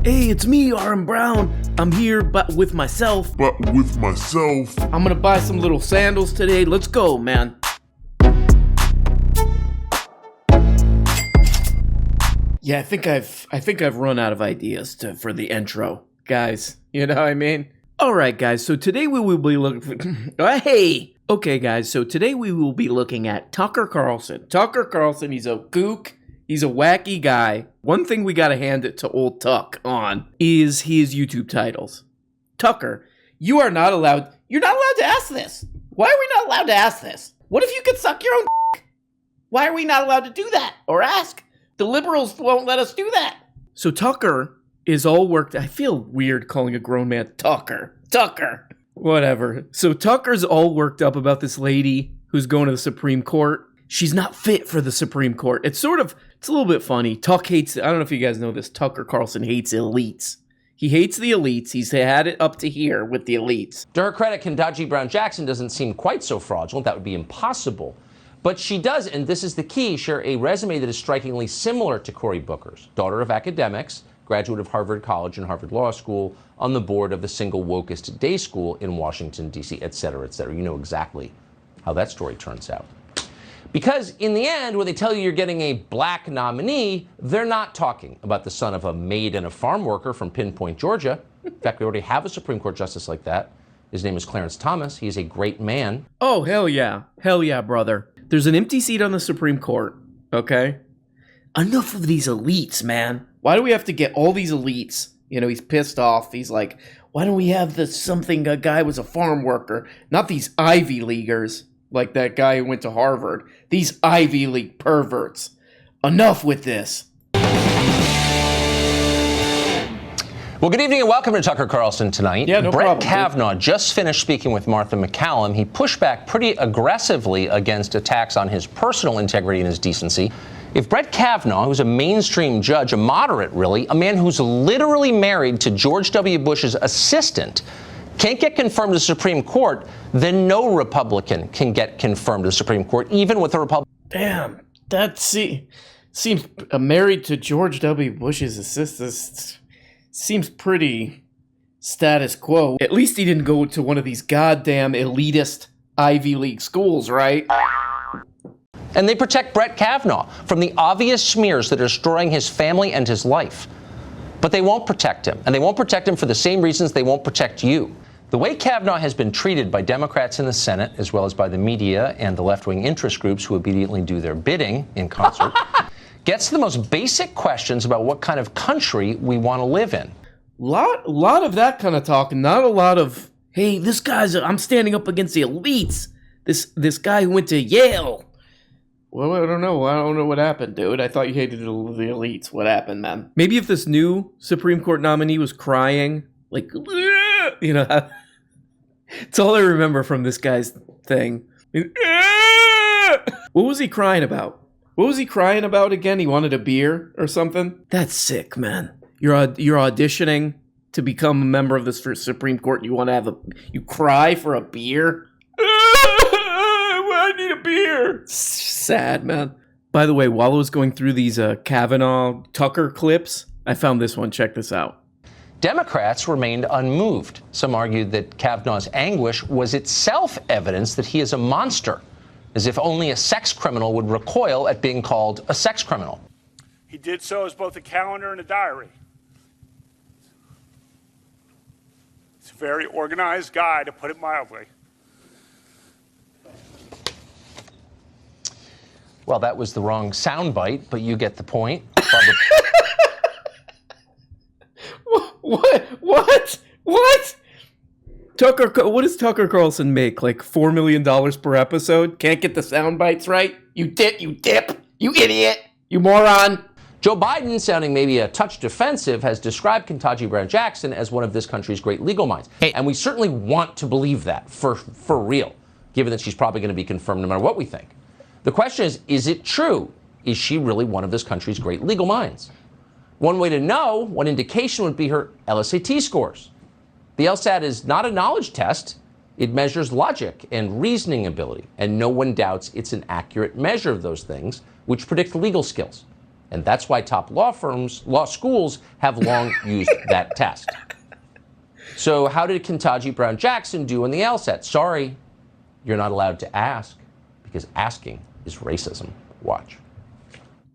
Hey, it's me, R.M. Brown. I'm here with myself. I'm gonna buy some little sandals today. Let's go, man. Yeah, I think I've run out of ideas for the intro, guys. You know what I mean? All right, guys. So today we will be looking. Okay, guys. So today we will be looking at Tucker Carlson. Tucker Carlson. He's a kook. He's a wacky guy. One thing we gotta hand it to old Tuck on is his YouTube titles. Tucker, you're not allowed to ask this. Why are we not allowed to ask this? What if you could suck your own dick? Why are we not allowed to do that or ask? The liberals won't let us do that. So Tucker is all worked. I feel weird calling a grown man Tucker. Whatever. So Tucker's all worked up about this lady who's going to the Supreme Court. She's not fit for the Supreme Court. It's a little bit funny. Tuck hates, I don't know if you guys know this, Tucker Carlson hates elites. He hates the elites. He's had it up to here with the elites. To her credit, Ketanji Brown Jackson doesn't seem quite so fraudulent. That would be impossible. But she does, and this is the key, share a resume that is strikingly similar to Cory Booker's. Daughter of academics, graduate of Harvard College and Harvard Law School, on the board of the single wokest day school in Washington, D.C., et cetera, et cetera. You know exactly how that story turns out. Because in the end, when they tell you you're getting a black nominee, they're not talking about the son of a maid and a farm worker from Pinpoint, Georgia. In fact, we already have a Supreme Court justice like that. His name is Clarence Thomas. He's a great man. Oh, hell yeah. Hell yeah, brother. There's an empty seat on the Supreme Court, okay? Enough of these elites, man. Why do we have to get all these elites? You know, he's pissed off. He's like, why don't we have a guy was a farm worker, not these Ivy Leaguers. Like that guy who went to Harvard. These Ivy League perverts. Enough with this. Well, good evening and welcome to Tucker Carlson tonight. Yeah, no Brett problem. Kavanaugh just finished speaking with Martha MacCallum. He pushed back pretty aggressively against attacks on his personal integrity and his decency. If Brett Kavanaugh, who's a mainstream judge, a moderate really, a man who's literally married to George W. Bush's assistant, can't get confirmed to the Supreme Court, then no Republican can get confirmed to the Supreme Court, even with a Republican. Damn, that seems married to George W. Bush's assistant. Seems pretty status quo. At least he didn't go to one of these goddamn elitist Ivy League schools, right? And they protect Brett Kavanaugh from the obvious smears that are destroying his family and his life. But they won't protect him, and they won't protect him for the same reasons they won't protect you. The way Kavanaugh has been treated by Democrats in the Senate, as well as by the media and the left-wing interest groups who obediently do their bidding in concert, gets to the most basic questions about what kind of country we want to live in. Lot of that kind of talk, not a lot of, hey, I'm standing up against the elites. This guy who went to Yale. Well, I don't know what happened, dude. I thought you hated the elites. What happened, man? Maybe if this new Supreme Court nominee was crying, like, you know, it's all I remember from this guy's thing. What was he crying about? What was he crying about again? He wanted a beer or something? That's sick, man. You're auditioning to become a member of the Supreme Court and you want to you cry for a beer? I need a beer. Sad, man. By the way, while I was going through these Kavanaugh Tucker clips, I found this one. Check this out. Democrats remained unmoved. Some argued that Kavanaugh's anguish was itself evidence that he is a monster, as if only a sex criminal would recoil at being called a sex criminal. He did so as both a calendar and a diary. He's a very organized guy, to put it mildly. Well, that was the wrong soundbite, but you get the point. What? What does Tucker Carlson make? Like $4 million per episode? Can't get the sound bites right? You dip, you idiot, you moron. Joe Biden, sounding maybe a touch defensive, has described Ketanji Brown Jackson as one of this country's great legal minds. And we certainly want to believe that for real, given that she's probably going to be confirmed no matter what we think. The question is it true? Is she really one of this country's great legal minds? One way to know, one indication would be her LSAT scores. The LSAT is not a knowledge test. It measures logic and reasoning ability, and no one doubts it's an accurate measure of those things, which predict legal skills. And that's why top law schools have long used that test. So how did Ketanji Brown Jackson do in the LSAT? Sorry, you're not allowed to ask, because asking is racism. Watch.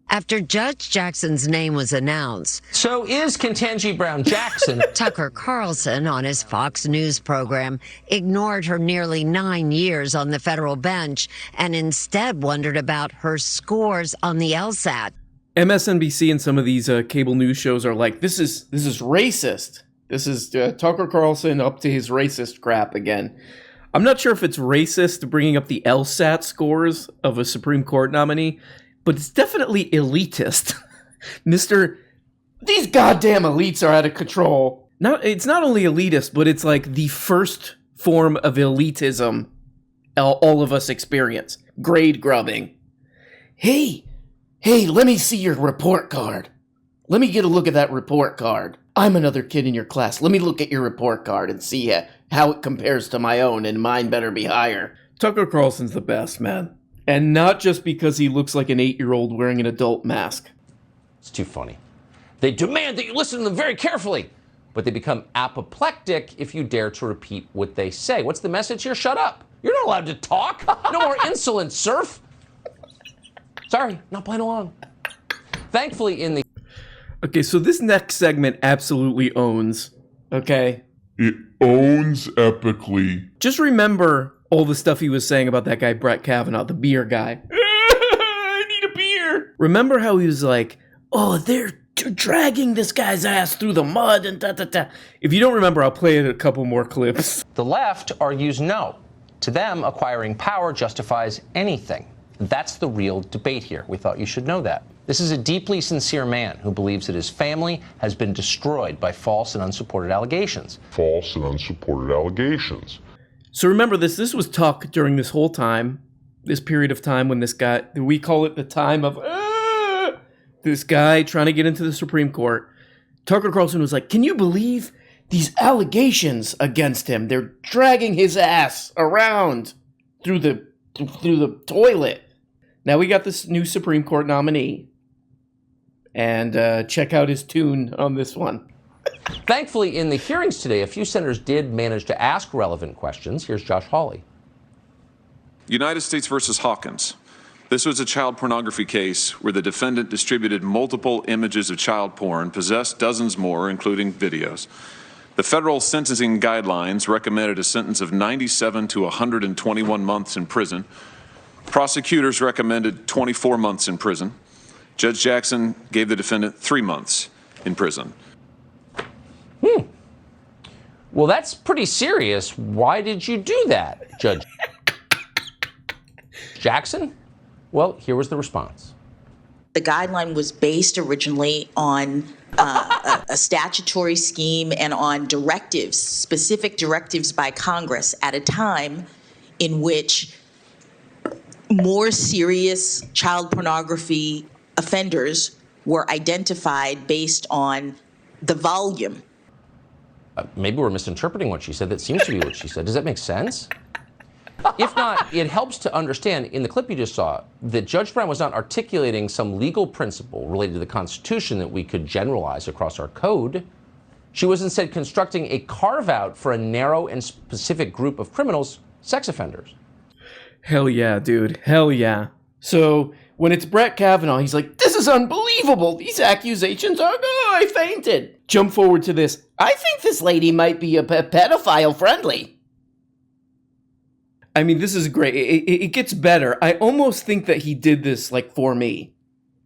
After Judge Jackson's name was announced, So is Ketanji Brown Jackson. Tucker Carlson on his Fox News program ignored her nearly 9 years on the federal bench and instead wondered about her scores on the LSAT. MSNBC and some of these cable news shows are like, this is racist. This is Tucker Carlson up to his racist crap again. I'm not sure if it's racist bringing up the LSAT scores of a Supreme Court nominee, but it's definitely elitist. These goddamn elites are out of control. Now, it's not only elitist, but it's like the first form of elitism all of us experience. Grade grubbing. Hey, let me see your report card. Let me get a look at that report card. I'm another kid in your class. Let me look at your report card and see how it compares to my own, and mine better be higher. Tucker Carlson's the best, man. And not just because he looks like an 8-year-old wearing an adult mask. It's too funny. They demand that you listen to them very carefully, but they become apoplectic if you dare to repeat what they say. What's the message here? Shut up. You're not allowed to talk. No more insolence, serf. Sorry, not playing along. Thankfully, in the... Okay, so this next segment absolutely owns, okay? It owns epically. Just remember all the stuff he was saying about that guy, Brett Kavanaugh, the beer guy. I need a beer. Remember how he was like, oh, they're dragging this guy's ass through the mud and da-da-da. If you don't remember, I'll play a couple more clips. The left argues no. To them, acquiring power justifies anything. That's the real debate here. We thought you should know that. This is a deeply sincere man who believes that his family has been destroyed by false and unsupported allegations. False and unsupported allegations. So remember this was talk during this whole time, this period of time when this guy, we call it the time of, this guy trying to get into the Supreme Court. Tucker Carlson was like, can you believe these allegations against him? They're dragging his ass around through the toilet. Now we got this new Supreme Court nominee. And check out his tune on this one. Thankfully, in the hearings today, a few senators did manage to ask relevant questions. Here's Josh Hawley. United States versus Hawkins. This was a child pornography case where the defendant distributed multiple images of child porn, possessed dozens more, including videos. The federal sentencing guidelines recommended a sentence of 97 to 121 months in prison. Prosecutors recommended 24 months in prison. Judge Jackson gave the defendant 3 months in prison. Well, that's pretty serious. Why did you do that, Judge Jackson? Well, here was the response. The guideline was based originally on a statutory scheme and on directives, specific directives by Congress at a time in which more serious child pornography offenders were identified based on the volume. Maybe we're misinterpreting what she said. That seems to be what she said. Does that make sense? If not, it helps to understand in the clip you just saw that Judge Brown was not articulating some legal principle related to the Constitution that we could generalize across our code. She was instead constructing a carve-out for a narrow and specific group of criminals, sex offenders. Hell yeah, dude. Hell yeah. So when it's Brett Kavanaugh, he's like, this is unbelievable. These accusations are, I fainted. Jump forward to this. I think this lady might be a pedophile friendly. I mean, this is great. It gets better. I almost think that he did this like for me.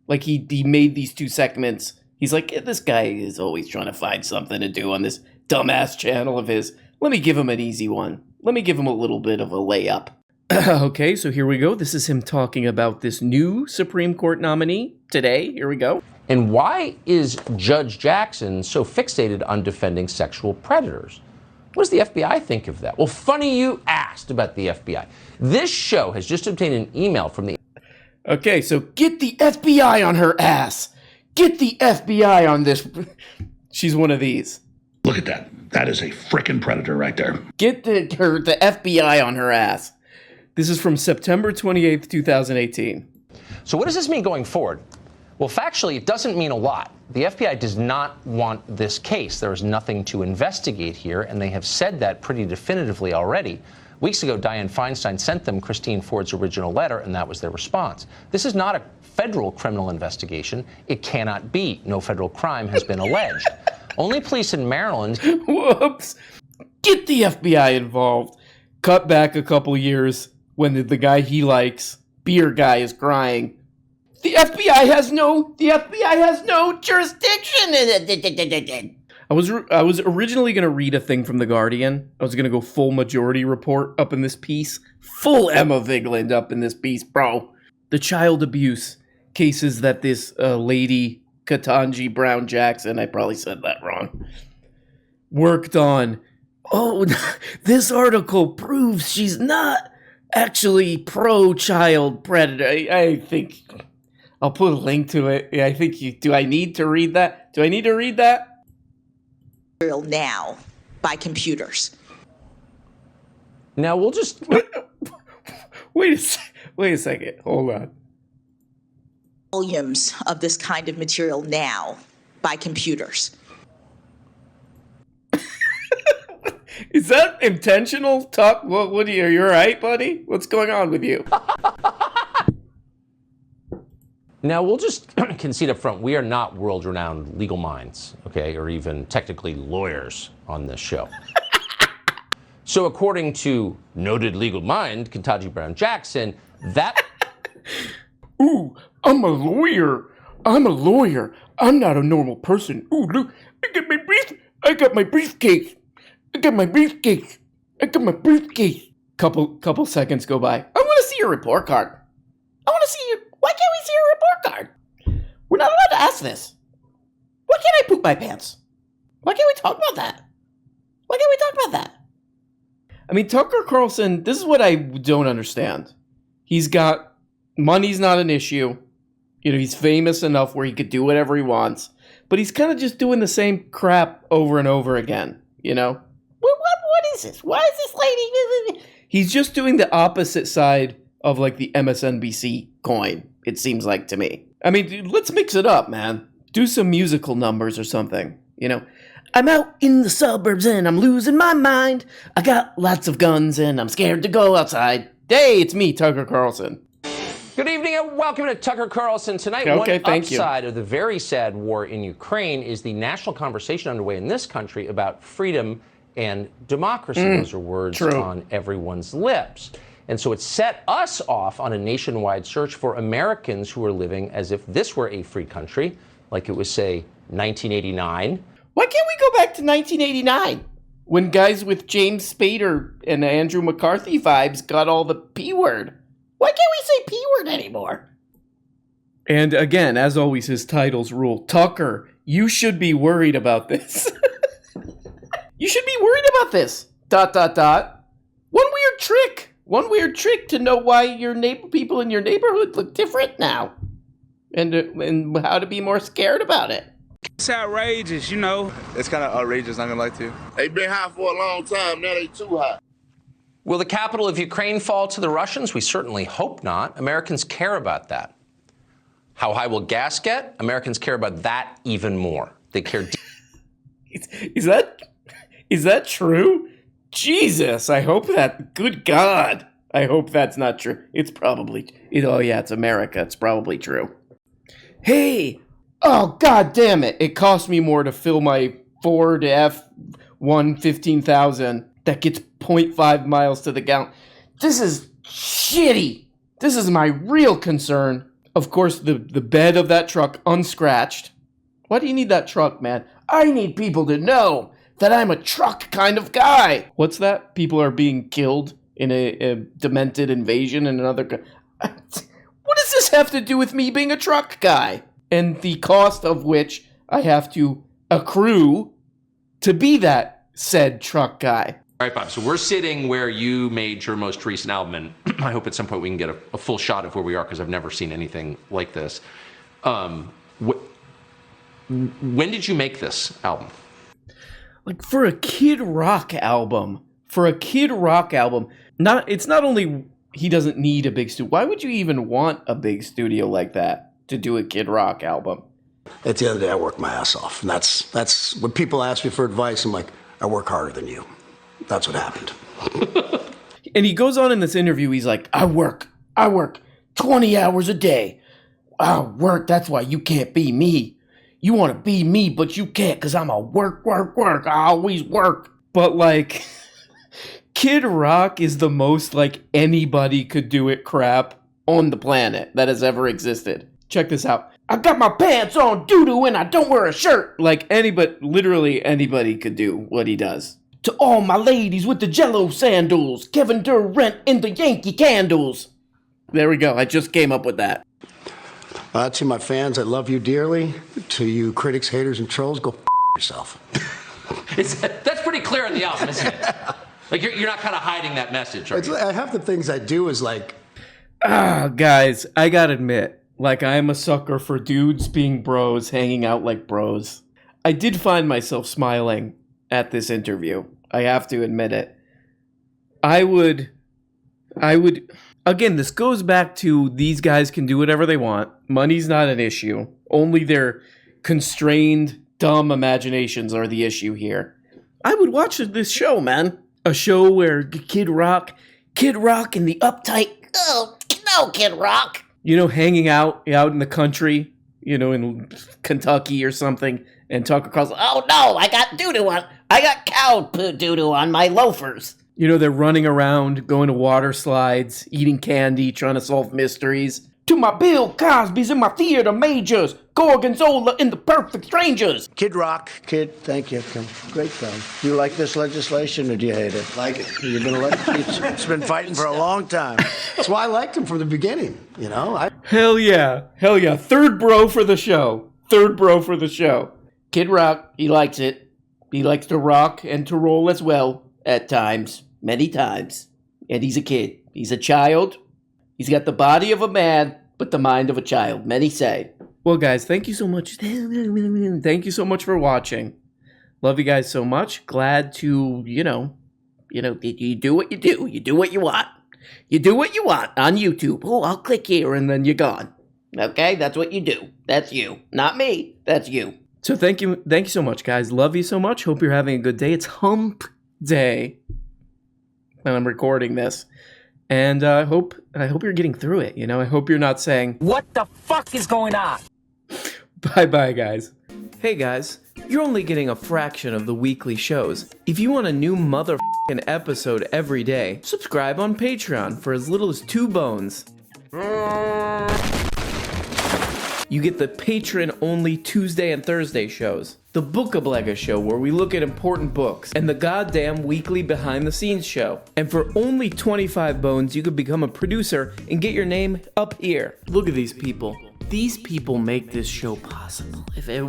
Like he made these two segments. He's like, this guy is always trying to find something to do on this dumbass channel of his. Let me give him an easy one. Let me give him a little bit of a layup. Okay, so here we go. This is him talking about this new Supreme Court nominee today. Here we go. And why is Judge Jackson so fixated on defending sexual predators? What does the FBI think of that? Well, funny you asked about the FBI. This show has just obtained an email from the... Okay, so get the FBI on her ass. Get the FBI on this. She's one of these. Look at that. That is a frickin' predator right there. Get the FBI on her ass. This is from September 28th, 2018. So what does this mean going forward? Well, factually, it doesn't mean a lot. The FBI does not want this case. There is nothing to investigate here, and they have said that pretty definitively already. Weeks ago, Dianne Feinstein sent them Christine Ford's original letter, and that was their response. This is not a federal criminal investigation. It cannot be. No federal crime has been alleged. Only police in Maryland... Whoops. Get the FBI involved. Cut back a couple years when the guy he likes, beer guy, is crying. The FBI has no jurisdiction. I was originally going to read a thing from The Guardian. I was going to go full Majority Report up in this piece. Full Emma Vigeland up in this piece, bro. The child abuse cases that this lady, Ketanji Brown Jackson, I probably said that wrong, worked on. Oh, this article proves she's not actually pro-child predator. I think... I'll put a link to it. Yeah, I think you... Do I need to read that? Do I need to read that? Now, by computers. Now, we'll just... Wait a second. Hold on. Volumes of this kind of material now, by computers. Is that intentional talk? What are you all right, buddy? What's going on with you? Now, we'll just concede up front, we are not world-renowned legal minds, okay, or even technically lawyers on this show. So according to noted legal mind, Ketanji Brown Jackson, that... Ooh, I'm a lawyer. I'm not a normal person. Ooh, look, I got my briefcase. Couple seconds go by. I want to see your report card. Why can't we see your report card? We're not allowed to ask this. Why can't I poop my pants? Why can't we talk about that? I mean, Tucker Carlson, this is what I don't understand. He's got, money's not an issue. You know, he's famous enough where he could do whatever he wants. But he's kind of just doing the same crap over and over again, you know? What is this? Why is this lady... He's just doing the opposite side of, like, the MSNBC coin, it seems like to me. I mean, dude, let's mix it up, man. Do some musical numbers or something, you know? I'm out in the suburbs and I'm losing my mind. I got lots of guns and I'm scared to go outside. Hey, it's me, Tucker Carlson. Good evening and welcome to Tucker Carlson. Tonight, one upside of the very sad war in Ukraine is the national conversation underway in this country about freedom and democracy. Those are words on everyone's lips. And so it set us off on a nationwide search for Americans who are living as if this were a free country, like it was, say, 1989. Why can't we go back to 1989? When guys with James Spader and Andrew McCarthy vibes got all the P word. Why can't we say P word anymore? And again, as always, his titles rule. Tucker, you should be worried about this. You should be worried about this. ... One weird trick to know why your people in your neighborhood look different now. And how to be more scared about it. It's outrageous, you know. It's kind of outrageous, not gonna lie to you. They've been hot for a long time, now they too hot. Will the capital of Ukraine fall to the Russians? We certainly hope not. Americans care about that. How high will gas get? Americans care about that even more. They care. Is that true? Jesus, I hope that, good God, I hope that's not true. It's probably, oh yeah, it's America, it's probably true. Hey, oh God damn it, it cost me more to fill my Ford F-1 15,000 that gets 0.5 miles to the gallon. This is shitty. This is my real concern. Of course, the bed of that truck unscratched. Why do you need that truck, man? I need people to know that I'm a truck kind of guy. What's that? People are being killed in a demented invasion in another... What does this have to do with me being a truck guy? And the cost of which I have to accrue to be that said truck guy. All right, Bob, so we're sitting where you made your most recent album, and I hope at some point we can get a full shot of where we are, because I've never seen anything like this. When did you make this album? Like, for a Kid Rock album, it's not only he doesn't need a big studio. Why would you even want a big studio like that? to do a Kid Rock album. At the end of the day, I work my ass off. And that's when people ask me for advice, I'm like, I work harder than you. That's what happened. And he goes on in this interview, he's like, I work 20 hours a day. I work, that's why you can't be me. You want to be me, but you can't, because I'm a work. I always work. But like, Kid Rock is the most like anybody could do it crap on the planet that has ever existed. Check this out. I got my pants on doo-doo and I don't wear a shirt. Like literally anybody could do what he does. To all my ladies with the Jello sandals, Kevin Durant in the Yankee candles. There we go. I just came up with that. To my fans, I love you dearly. To you critics, haters, and trolls, go yourself. That's pretty clear in the album, isn't it? Like you're not kind of hiding that message, are you? Half the things I do is like... Guys, I gotta admit, like I'm a sucker for dudes being bros, hanging out like bros. I did find myself smiling at this interview. I have to admit it. I would... Again, this goes back to these guys can do whatever they want. Money's not an issue. Only their constrained, dumb imaginations are the issue here. I would watch this show, man. A show where Kid Rock and the uptight, oh, no, Kid Rock. You know, hanging out in the country, you know, in Kentucky or something, and Tucker Carlson, oh no, I got cow doo-doo on my loafers. You know, they're running around, going to water slides, eating candy, trying to solve mysteries. To my Bill Cosby's and my theater majors, Gorgonzola and the Perfect Strangers. Kid Rock, thank you. Great film. Do you like this legislation or do you hate it? Like it. You've been elected. It's been fighting for a long time. That's why I liked him from the beginning, you know? Hell yeah. Third bro for the show. Kid Rock, he likes it. He likes to rock and to roll as well. At times, many times. And he's a kid. He's a child. He's got the body of a man, but the mind of a child, many say. Well, guys, thank you so much. Thank you so much for watching. Love you guys so much. Glad to, you do what you do. You do what you want. You do what you want on YouTube. Oh, I'll click here and then you're gone. Okay? That's what you do. That's you. Not me. That's you. So thank you so much, guys. Love you so much. Hope you're having a good day. It's hump day when I'm recording this, and I hope you're getting through it. You know, I hope you're not saying, what the fuck is going on? Bye guys. Hey guys, you're only getting a fraction of the weekly shows. If you want a new motherfucking episode every day, subscribe on Patreon for as little as 2 bones. You get the patron-only Tuesday and Thursday shows, the Bookablega show where we look at important books, and the goddamn weekly behind-the-scenes show. And for only 25 bones, you could become a producer and get your name up here. Look at these people. These people make this show possible. If it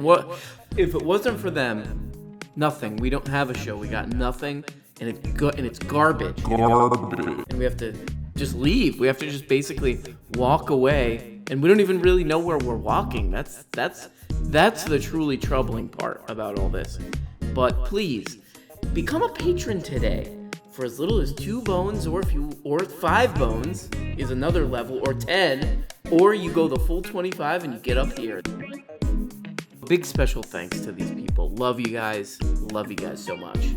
wasn't for them, nothing. We don't have a show. We got nothing, and it's garbage. And we have to just leave. We have to just basically walk away. And we don't even really know where we're walking. That's the truly troubling part about all this. But please, become a patron today for as little as 2 bones, or 5 bones is another level, or 10, or you go the full 25 and you get up here. Big special thanks to these people. Love you guys so much.